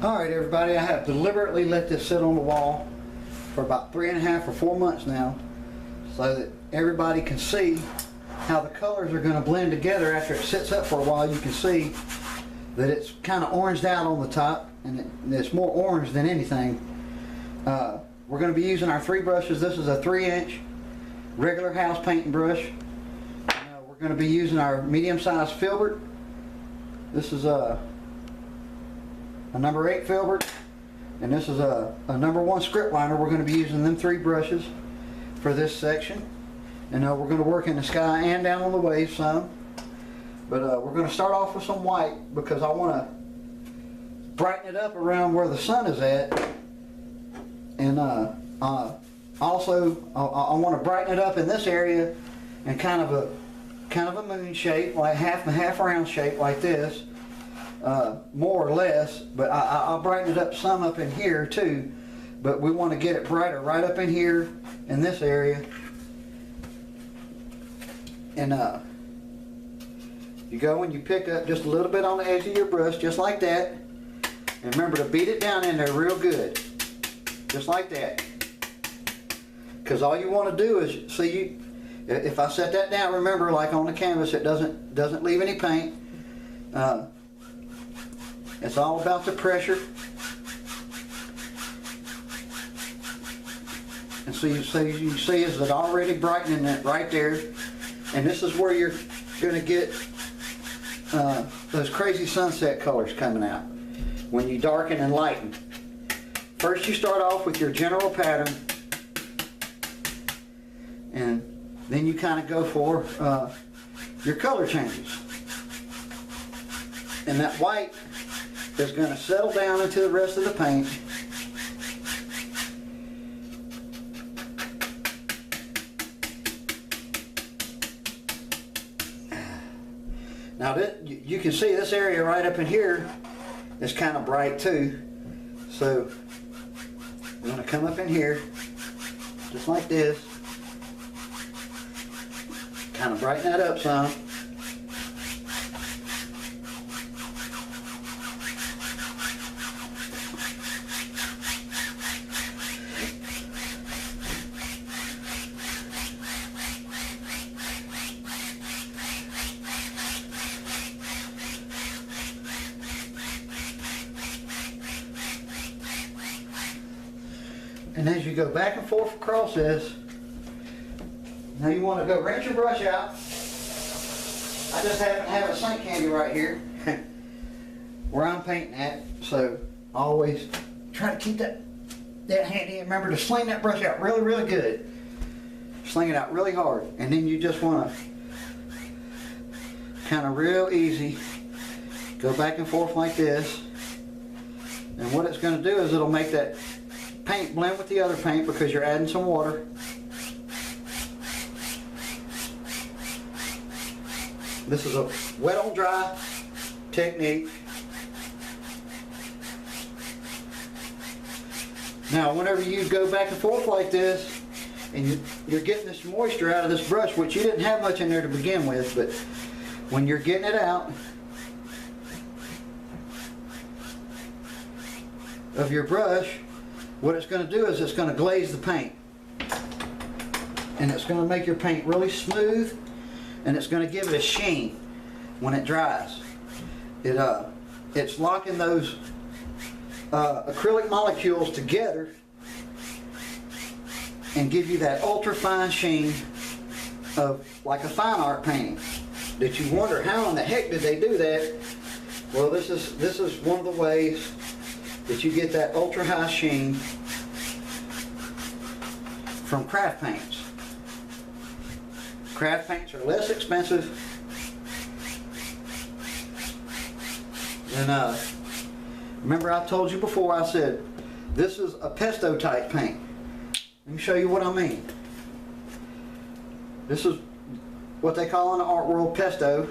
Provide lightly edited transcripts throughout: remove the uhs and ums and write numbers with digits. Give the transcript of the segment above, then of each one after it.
Alright everybody, I have deliberately let this sit on the wall for about 3.5 or 4 months now so that everybody can see how the colors are going to blend together. After it sits up for a while, you can see that it's kind of oranged out on the top, and it's more orange than anything. We're going to be using our 3 brushes. This is a 3-inch regular house painting brush. We're going to be using our medium-sized filbert. This is a number 8 filbert, and this is a number 1 script liner. We're going to be using them 3 brushes for this section, and we're going to work in the sky and down on the waves some. But we're going to start off with some white because I want to brighten it up around where the sun is at, and also I want to brighten it up in this area in kind of a moon shape, like half round shape like this. More or less, but I'll brighten it up some up in here too, but we want to get it brighter right up in here in this area. And you go and you pick up just a little bit on the edge of your brush, just like that, and remember to beat it down in there real good, just like that, because all you want to do is see, if I set that down, remember, like on the canvas, it doesn't leave any paint. It's all about the pressure. And so you see is it already brightening it right there. And this is where you're going to get those crazy sunset colors coming out when you darken and lighten. First you start off with your general pattern, and then you kind of go for your color changes. And that white is going to settle down into the rest of the paint. Now you can see this area right up in here is kind of bright too. So I'm going to come up in here just like this, kind of brighten that up some. And as you go back and forth across this, now you want to go rinse your brush out. I just happen to have a sink handy right here where I'm painting at, so always try to keep that handy, and remember to sling that brush out really, really good. Sling it out really hard, and then you just want to kind of real easy go back and forth like this. And what it's going to do is it'll make that paint blend with the other paint because you're adding some water. This is a wet on dry technique. Now whenever you go back and forth like this and you're getting this moisture out of this brush, which you didn't have much in there to begin with, but when you're getting it out of your brush, what it's going to do is it's going to glaze the paint, and it's going to make your paint really smooth, and it's going to give it a sheen when it dries. It's locking those acrylic molecules together and give you that ultra fine sheen of like a fine art painting that you wonder how in the heck did they do that. Well, this is one of the ways that you get that ultra high sheen from craft paints. Craft paints are less expensive than, remember I told you before, I said this is a pesto type paint. Let me show you what I mean. This is what they call in the art world pesto,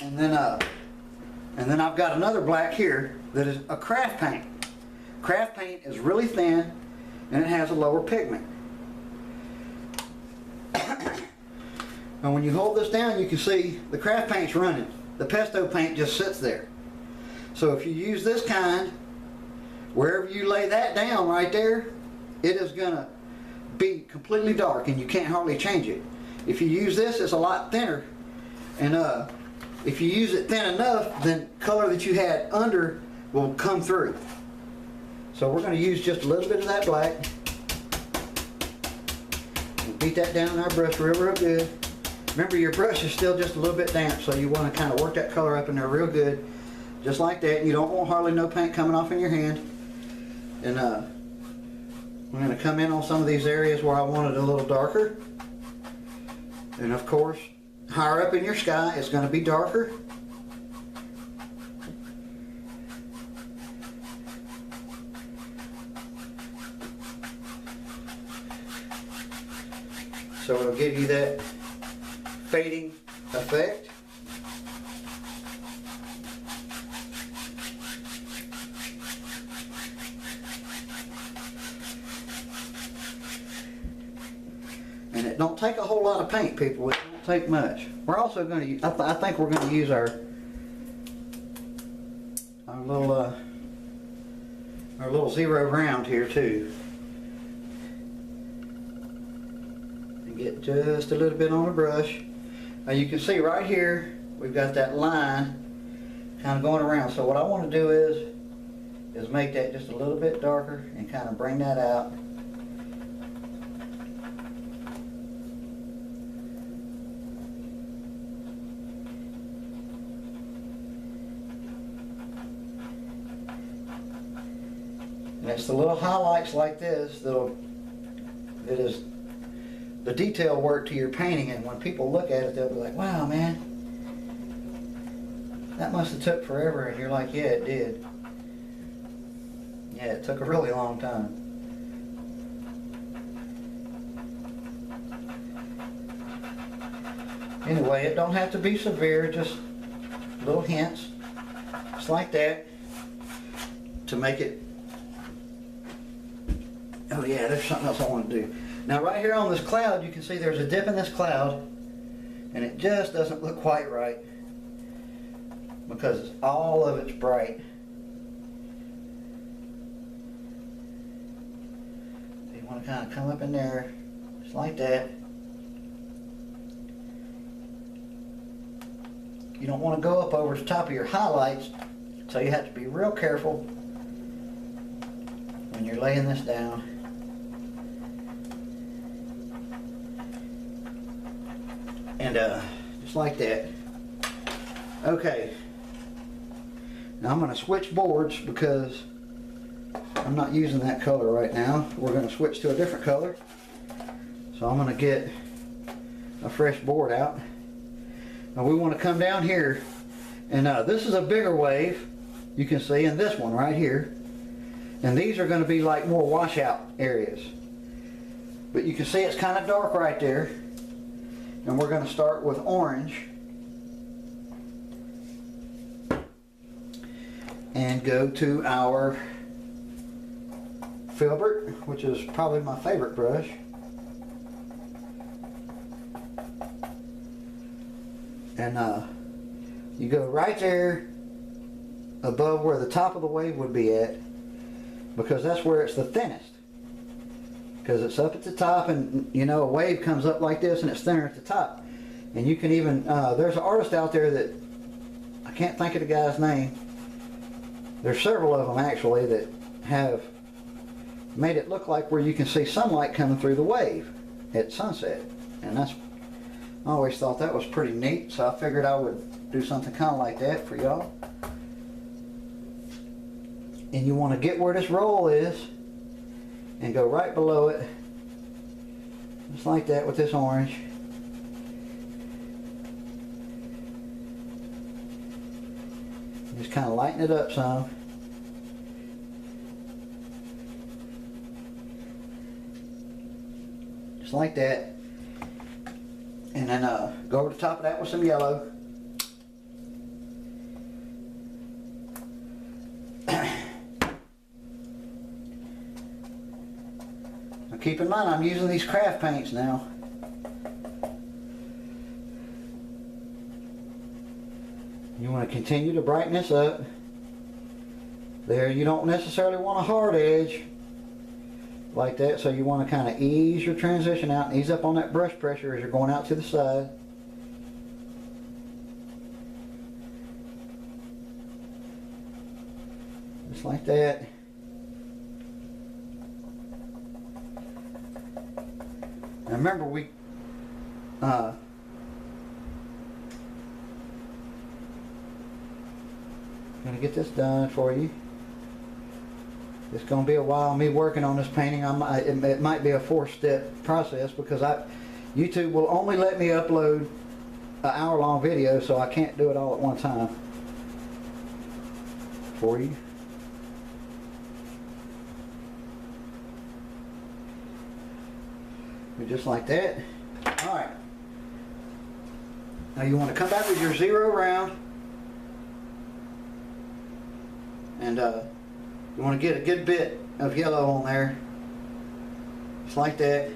and then I've got another black here that is a craft paint. Craft paint is really thin and it has a lower pigment. And when you hold this down, you can see the craft paint's running. The pesto paint just sits there. So if you use this kind, wherever you lay that down right there, it is gonna be completely dark and you can't hardly change it. If you use this, it's a lot thinner, and if you use it thin enough, then color that you had under will come through. So we're going to use just a little bit of that black. And beat that down in our brush real good. Remember, your brush is still just a little bit damp, so you want to kind of work that color up in there real good, just like that. You don't want hardly no paint coming off in your hand. And we're going to come in on some of these areas where I want it a little darker. And of course, higher up in your sky, it's going to be darker. So it'll give you that fading effect. And it don't take a whole lot of paint, people. It don't take much. We're also going to, I think we're going to use our little zero round here too. And get just a little bit on the brush. Now you can see right here, we've got that line kind of going around. So what I want to do is make that just a little bit darker and kind of bring that out. And it's the little highlights like this that is the detail work to your painting, and when people look at it, they'll be like, wow, man, that must have took forever. And you're like, yeah, it did. Yeah, it took a really long time. Anyway, it don't have to be severe, just little hints, just like that, to make it. Oh yeah, there's something else I want to do. Now right here on this cloud, you can see there's a dip in this cloud, and it just doesn't look quite right because all of it's bright. So you want to kind of come up in there, just like that. You don't want to go up over the top of your highlights, so you have to be real careful when you're laying this down. And just like that. Okay. Now I'm going to switch boards because I'm not using that color right now. We're going to switch to a different color. So I'm going to get a fresh board out. Now we want to come down here, and this is a bigger wave, you can see, and this one right here. And these are going to be like more washout areas. But you can see it's kind of dark right there. And we're going to start with orange and go to our filbert, which is probably my favorite brush. And you go right there above where the top of the wave would be at, because that's where it's the thinnest. Because it's up at the top, and you know, a wave comes up like this and it's thinner at the top. And you can even, there's an artist out there that, I can't think of the guy's name. There's several of them actually that have made it look like where you can see sunlight coming through the wave at sunset. And that's, I always thought that was pretty neat, so I figured I would do something kind of like that for y'all. And you want to get where this roll is and go right below it, just like that with this orange. Just kind of lighten it up some. Just like that. And then go over the top of that with some yellow. Keep in mind, I'm using these craft paints now. You want to continue to brighten this up. There, you don't necessarily want a hard edge like that, so you want to kind of ease your transition out and ease up on that brush pressure as you're going out to the side. Just like that. Now remember, we gonna get this done for you. It's gonna be a while me working on this painting. It might be a 4-step process because YouTube will only let me upload an hour-long video, so I can't do it all at one time for you. Just like that. Alright. Now you want to come back with your 0 round. And you want to get a good bit of yellow on there. Just like that.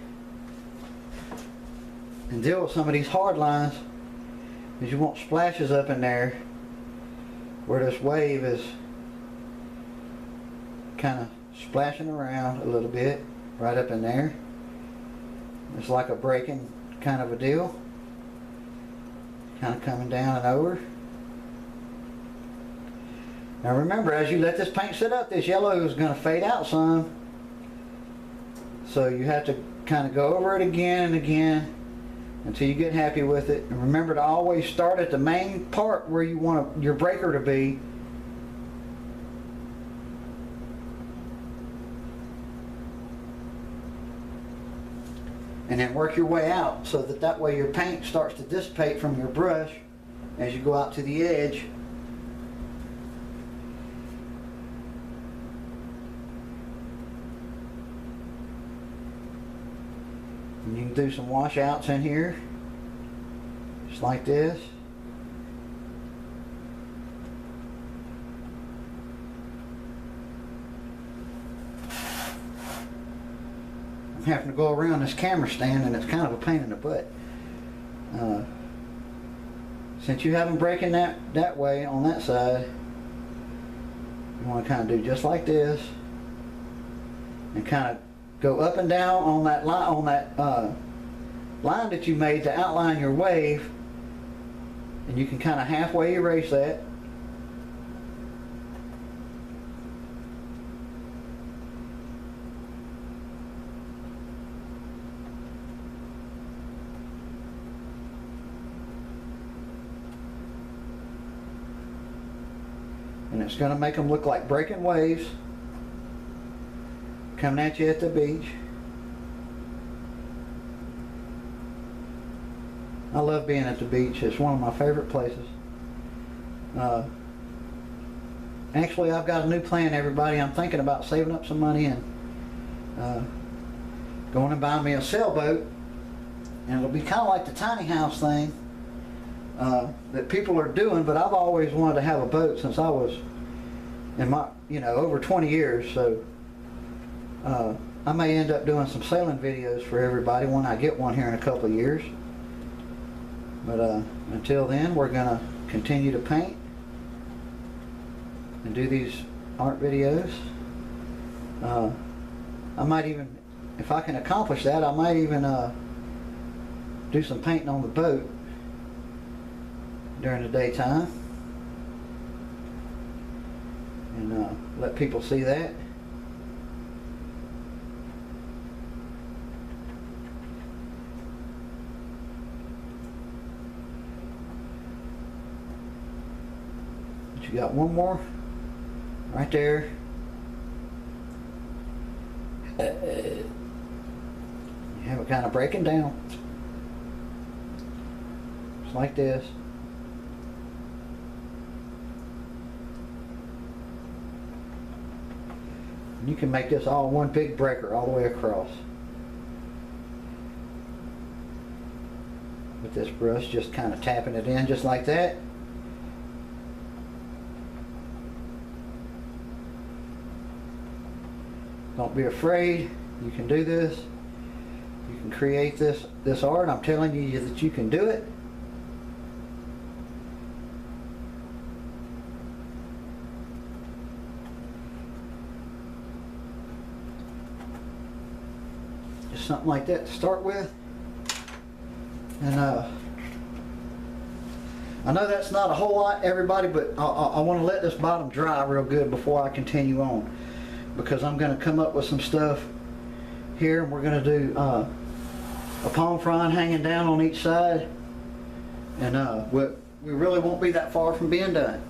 And deal with some of these hard lines. Because you want splashes up in there where this wave is kind of splashing around a little bit. Right up in there. It's like a breaking kind of a deal. Kind of coming down and over. Now remember, as you let this paint sit up, this yellow is going to fade out some. So you have to kind of go over it again and again until you get happy with it. And remember to always start at the main part where you want your breaker to be. And then work your way out so that way your paint starts to dissipate from your brush as you go out to the edge. And you can do some washouts in here, just like this. I'm having to go around this camera stand and it's kind of a pain in the butt. Since you have them breaking that way on that side, you want to kind of do just like this and kind of go up and down on that line, line that you made to outline your wave, and you can kind of halfway erase that. And it's going to make them look like breaking waves coming at you at the beach. I love being at the beach. It's one of my favorite places. Actually, I've got a new plan, everybody. I'm thinking about saving up some money and going and buying me a sailboat. And it'll be kind of like the tiny house thing that people are doing, but I've always wanted to have a boat since I was in my, over 20 years. So I may end up doing some sailing videos for everybody when I get one here in a couple of years. But until then, we're going to continue to paint and do these art videos. I might even, if I can accomplish that, I might even do some painting on the boat during the daytime and let people see that. But you got one more right there. You have it kind of breaking down just like this. You can make this all one big breaker all the way across with this brush, just kind of tapping it in just like that. Don't be afraid. You can do this. You can create this art. I'm telling you that you can do it. something like that to start with. And I know that's not a whole lot, everybody, but I want to let this bottom dry real good before I continue on, because I'm going to come up with some stuff here, and we're going to do a palm frond hanging down on each side, and we really won't be that far from being done.